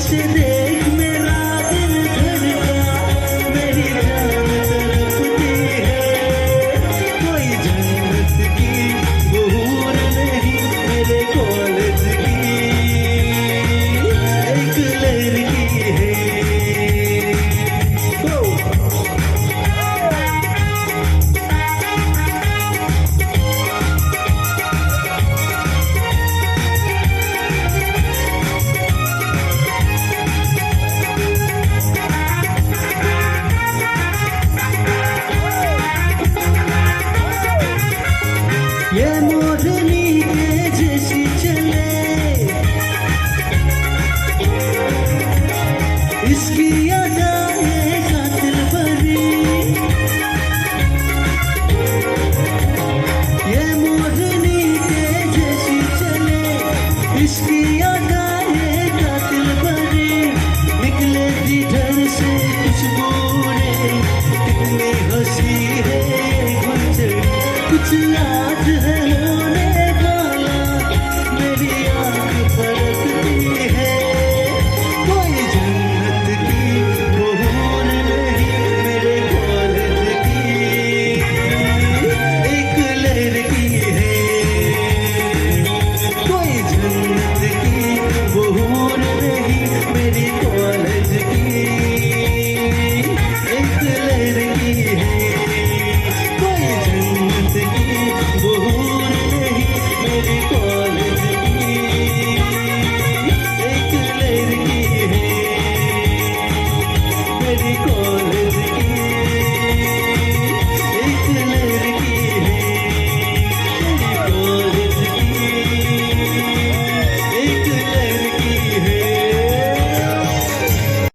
से देख मेरा दिल धड़का, मेरी जान तड़पती है। कोई जन्नत की बहूर नहीं, मेरे कॉलेज की एक लड़की है। ये मोरनी के जैसी चले, इसकी अदाएं कातिल भरी। ये मोरनी के जैसी चले, इसकी